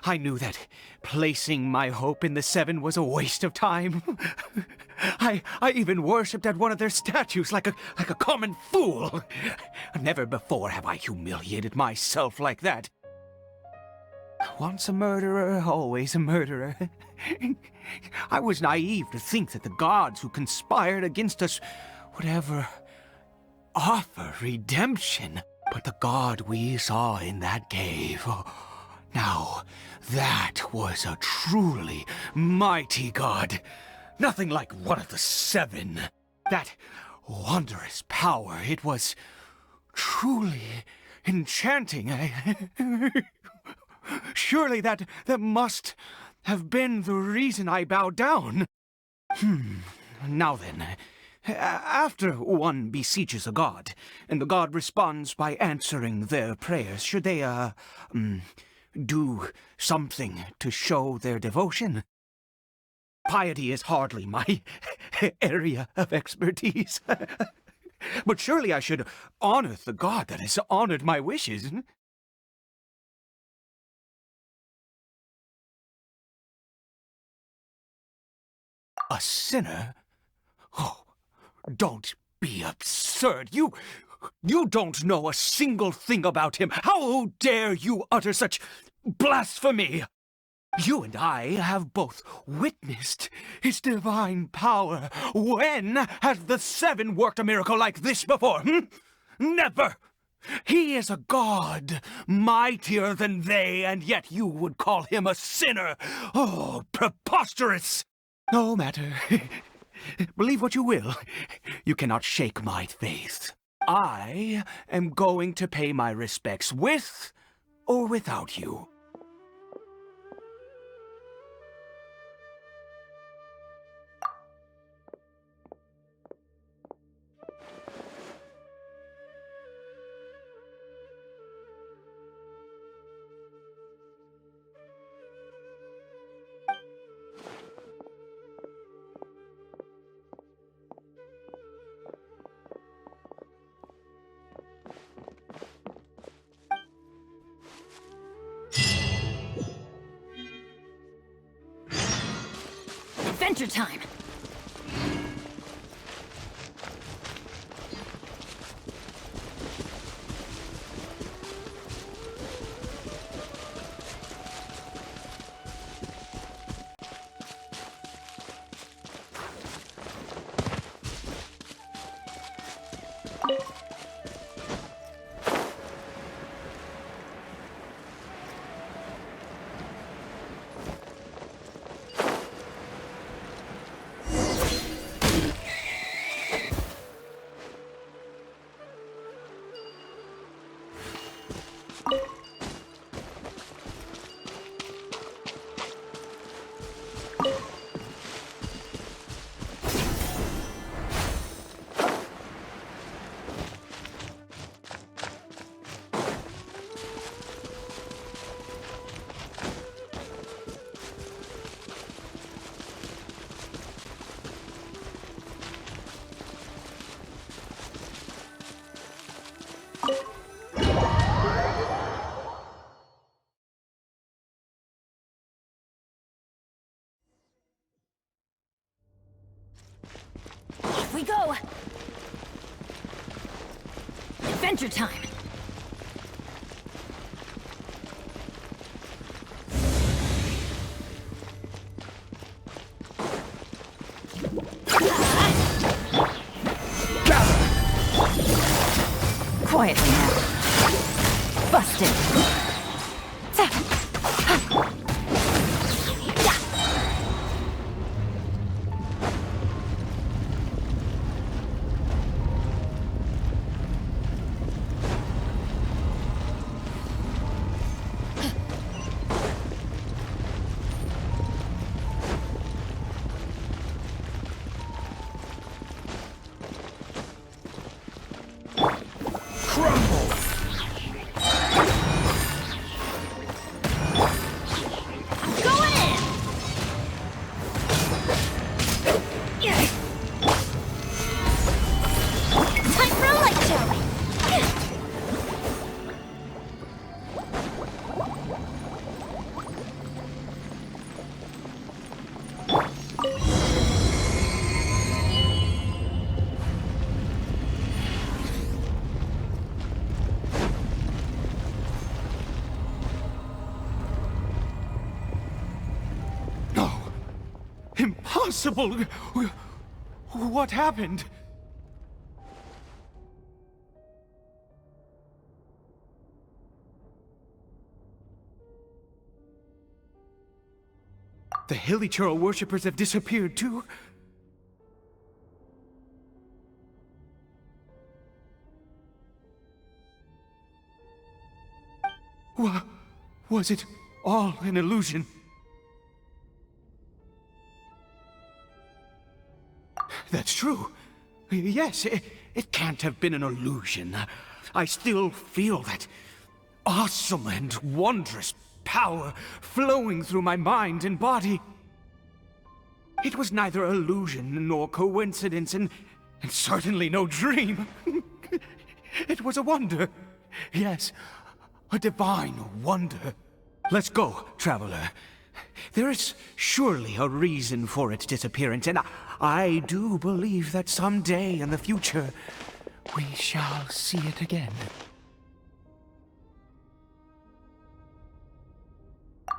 I knew that placing my hope in the Seven was a waste of time. I even worshipped at one of their statues like a common fool. Never before have I humiliated myself like that. Once a murderer, always a murderer. I was naive to think that the gods who conspired against us would ever offer redemption. But the god we saw in that cave, now that was a truly mighty god. Nothing like one of the Seven. That wondrous power, it was truly enchanting. Surely that must have been the reason I bowed down. Now then, after one beseeches a god, and the god responds by answering their prayers, should they, do something to show their devotion? Piety is hardly my area of expertise. But surely I should honor the god that has honored my wishes. A sinner? Oh, don't be absurd. You don't know a single thing about him. How dare you utter such blasphemy? You and I have both witnessed his divine power. When has the Seven worked a miracle like this before? Never! He is a god, mightier than they, and yet you would call him a sinner. Oh, preposterous! No matter. Believe what you will. You cannot shake my faith. I am going to pay my respects with or without you. Adventure time! Off we go! Adventure time! Quietly now. Busted! impossible! What happened? The Hilly Churl worshippers have disappeared too? Was it all an illusion? That's true. Yes, it can't have been an illusion. I still feel that awesome and wondrous power flowing through my mind and body. It was neither illusion nor coincidence, and certainly no dream. It was a wonder. Yes, a divine wonder. Let's go, traveler. There is surely a reason for its disappearance, and I do believe that someday in the future, we shall see it again.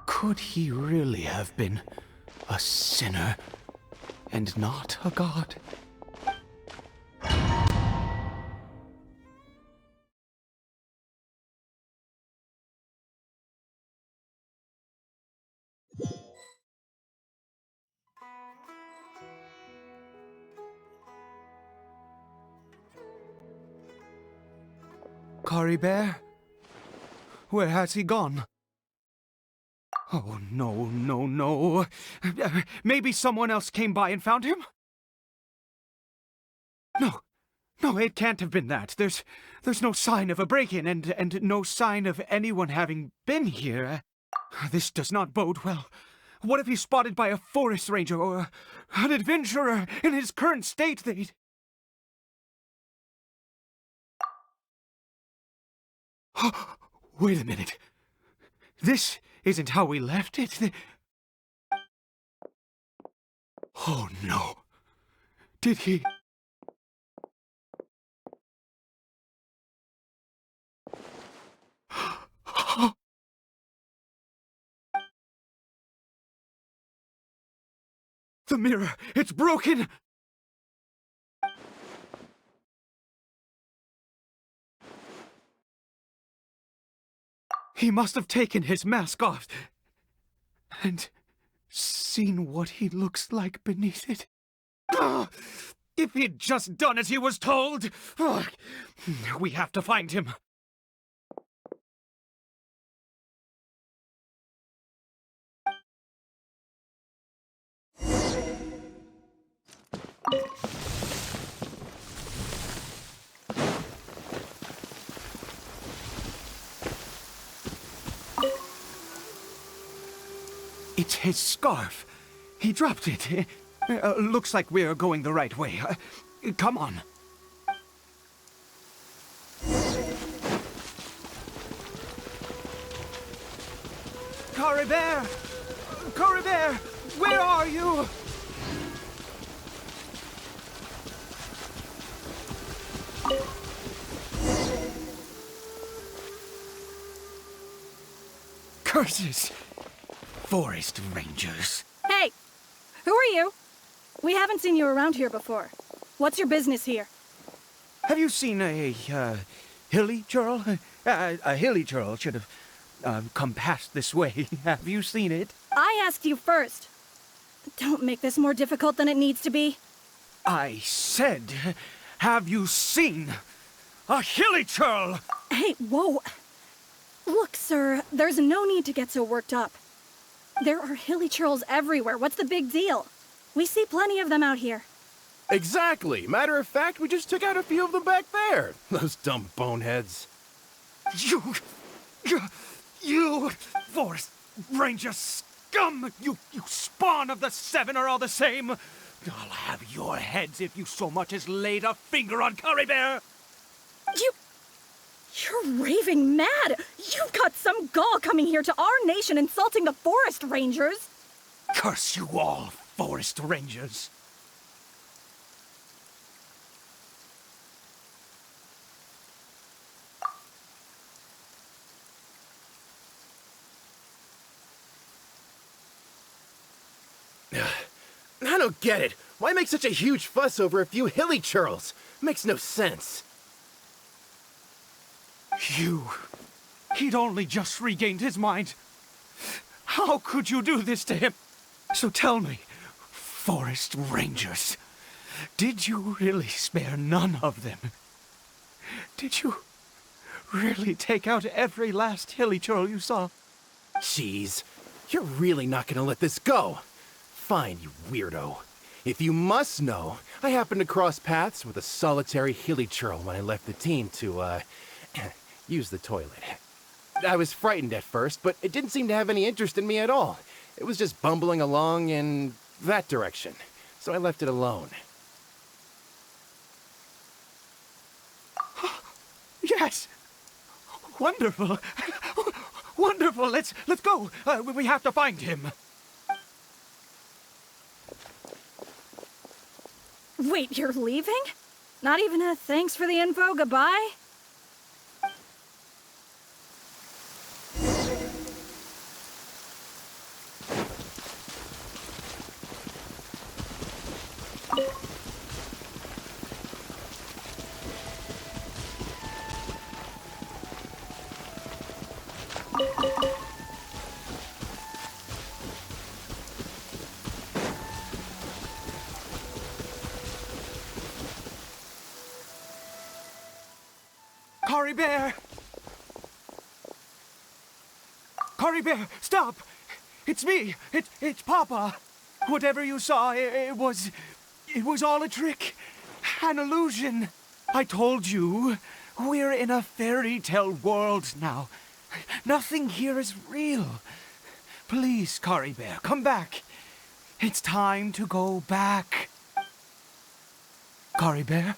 Could he really have been a sinner and not a god? Cory Bear? Where has he gone? Oh, no, no, no. Maybe someone else came by and found him? No, it can't have been that. There's no sign of a break-in and no sign of anyone having been here. This does not bode well. What if he's spotted by a forest ranger or an adventurer in his current state? They'd... Wait a minute. This isn't how we left it. Oh no. Did he... The mirror! It's broken! He must have taken his mask off and seen what he looks like beneath it. Ah, if he'd just done as he was told! Ah, we have to find him. It's his scarf. He dropped it. Looks like we're going the right way. Come on. Cory Bear! Cory Bear! Where are you? Curses! Forest rangers. Hey! Who are you? We haven't seen you around here before. What's your business here? Have you seen a hilly churl? A hilly churl should have come past this way. Have you seen it? I asked you first. Don't make this more difficult than it needs to be. I said, have you seen a hilly churl? Hey, whoa! Look, sir, there's no need to get so worked up. There are hilly churls everywhere. What's the big deal? We see plenty of them out here. Exactly. Matter of fact, we just took out a few of them back there. Those dumb boneheads. You forest ranger scum! You spawn of the Seven are all the same. I'll have your heads if you so much as laid a finger on Cory Bear. You're raving mad! You've got some gall coming here to our nation insulting the forest rangers! Curse you all, forest rangers. don't get it. Why make such a huge fuss over a few hilly churls? Makes no sense. He'd only just regained his mind. How could you do this to him? So tell me, forest rangers, did you really spare none of them? Did you really take out every last hilly churl you saw? Jeez, you're really not gonna let this go. Fine, you weirdo. If you must know, I happened to cross paths with a solitary hilly churl when I left the team to, use the toilet. I was frightened at first, but it didn't seem to have any interest in me at all. It was just bumbling along in that direction, so I left it alone. Yes! Wonderful! Wonderful! Let's go! We have to find him! Wait, you're leaving? Not even a thanks for the info, goodbye? Cory Bear! Cory Bear, stop! It's me! It's Papa! Whatever you saw, it was all a trick. An illusion. I told you, we're in a fairy tale world now. Nothing here is real. Please, Cory Bear, come back. It's time to go back. Cory Bear?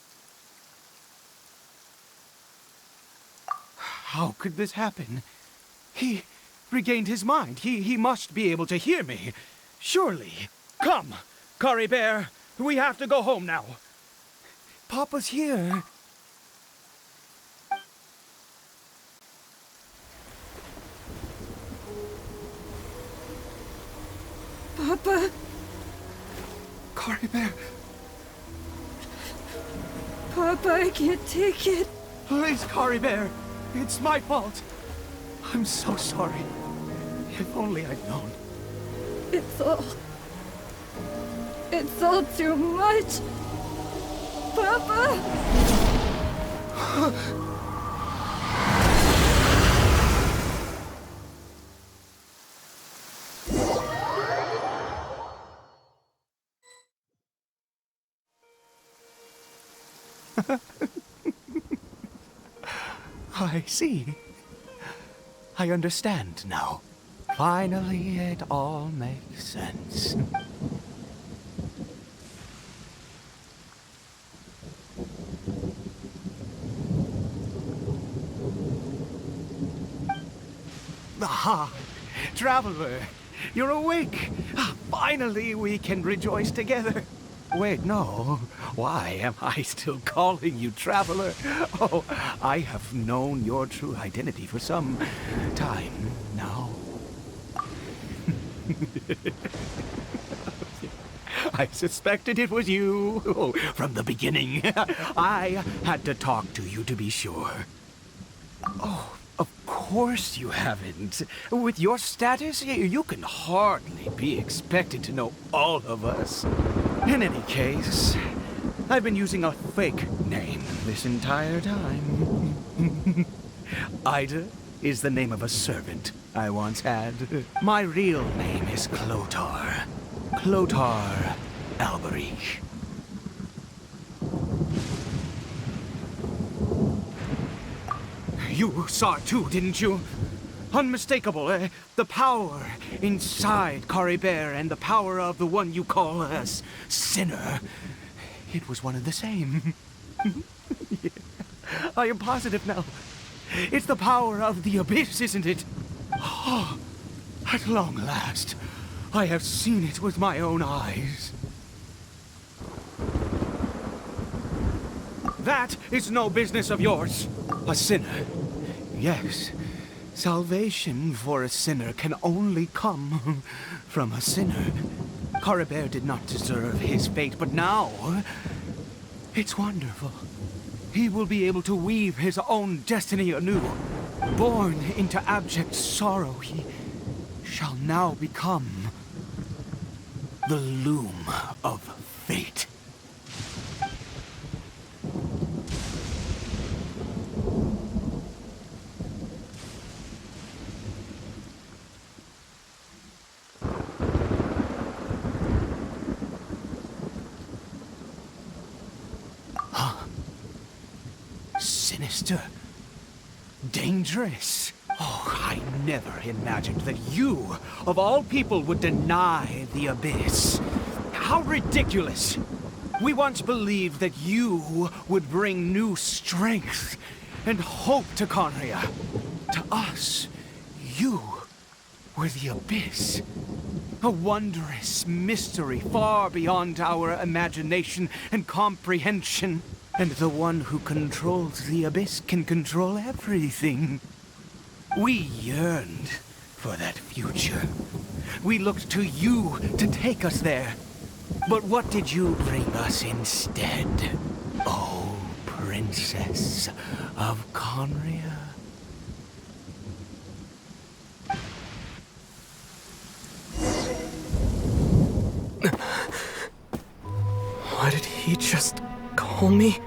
How could this happen? He regained his mind. He must be able to hear me. Surely. Come, Cory Bear. We have to go home now. Papa's here. Papa? Cory Bear, Papa, I can't take it. please, Cory Bear. It's my fault. I'm so sorry. If only I'd known. It's all too much. Papa! I see. I understand now. Finally, it all makes sense. Aha! Traveler, you're awake! Finally, we can rejoice together. Wait, no. Why am I still calling you Traveler? Oh, I have known your true identity for some time now. I suspected it was you from the beginning. I had to talk to you to be sure. Oh, of course you haven't. With your status, you can hardly be expected to know all of us. In any case, I've been using a fake name this entire time. Ida is the name of a servant I once had. My real name is Clotar. Clotar Alberich. You saw it too, didn't you? Unmistakable, the power inside Cory Bear and the power of the one you call a sinner. It was one and the same. Yeah. I am positive now. It's the power of the abyss, isn't it? Oh, at long last, I have seen it with my own eyes. That is no business of yours. A sinner. Yes. Salvation for a sinner can only come from a sinner. Caribert did not deserve his fate, but now it's wonderful. He will be able to weave his own destiny anew. Born into abject sorrow, he shall now become the loom of fate. Sinister. Dangerous. Oh, I never imagined that you, of all people, would deny the Abyss. How ridiculous! We once believed that you would bring new strength and hope to Conria. To us, you were the Abyss. A wondrous mystery far beyond our imagination and comprehension. And the one who controls the Abyss can control everything. We yearned for that future. We looked to you to take us there. But what did you bring us instead? Oh, Princess of Conria. Why did he just call me?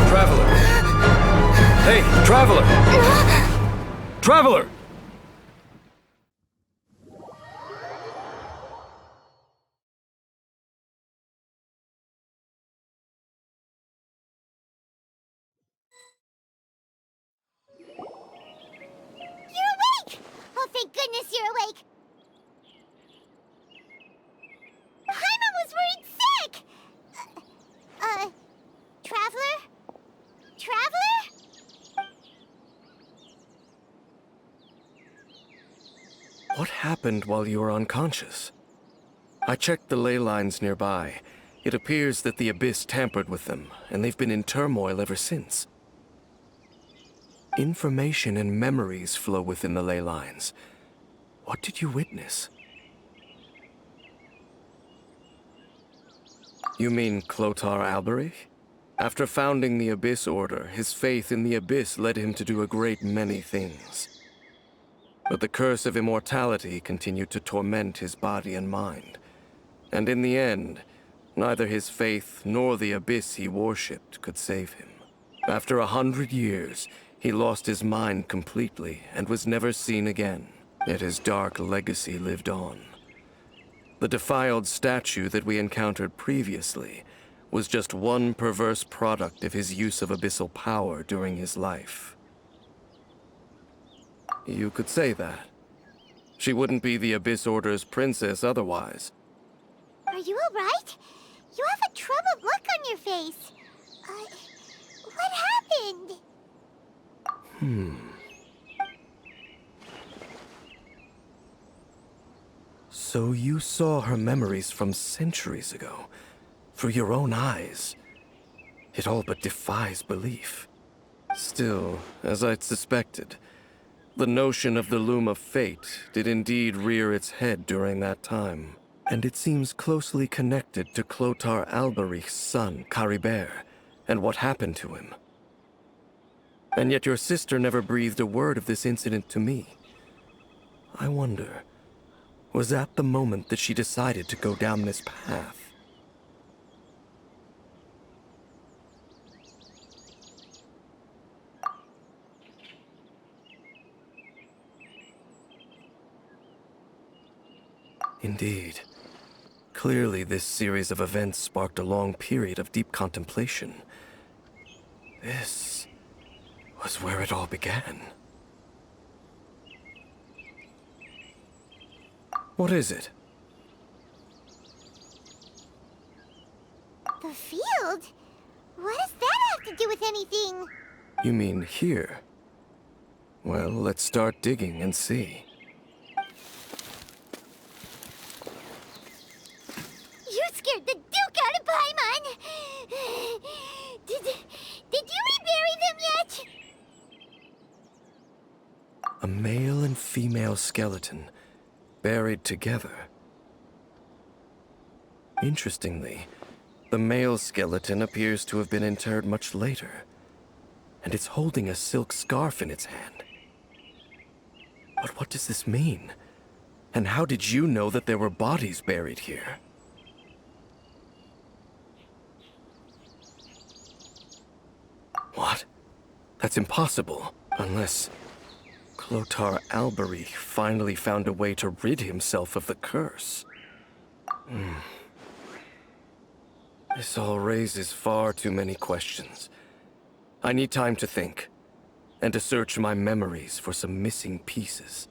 Traveler! Hey, Traveler! Traveler! You're awake! Oh, thank goodness you're awake! Hyman was worried sick! Traveler? Traveler? What happened while you were unconscious? I checked the ley lines nearby. It appears that the Abyss tampered with them, and they've been in turmoil ever since. Information and memories flow within the ley lines. What did you witness? You mean Clotar Alberich? After founding the Abyss Order, his faith in the Abyss led him to do a great many things. But the curse of immortality continued to torment his body and mind. And in the end, neither his faith nor the Abyss he worshipped could save him. After 100 years, he lost his mind completely and was never seen again. Yet his dark legacy lived on. The defiled statue that we encountered previously was just one perverse product of his use of abyssal power during his life. You could say that. She wouldn't be the Abyss Order's princess otherwise. Are you alright? You have a troubled look on your face. What happened? So you saw her memories from centuries ago, through your own eyes. It all but defies belief. Still, as I'd suspected, the notion of the Loom of Fate did indeed rear its head during that time. And it seems closely connected to Clotar Alberich's son, Caribert, and what happened to him. And yet your sister never breathed a word of this incident to me. I wonder, was that the moment that she decided to go down this path? Indeed. Clearly, this series of events sparked a long period of deep contemplation. This was where it all began. What is it? The field? What does that have to do with anything? You mean here? Well, let's start digging and see. You scared the Duke out of Paimon! Did you rebury them yet? A male and female skeleton, buried together. Interestingly, the male skeleton appears to have been interred much later, and it's holding a silk scarf in its hand. But what does this mean? And how did you know that there were bodies buried here? What? That's impossible, unless Clotar Albery finally found a way to rid himself of the curse. This all raises far too many questions. I need time to think, and to search my memories for some missing pieces.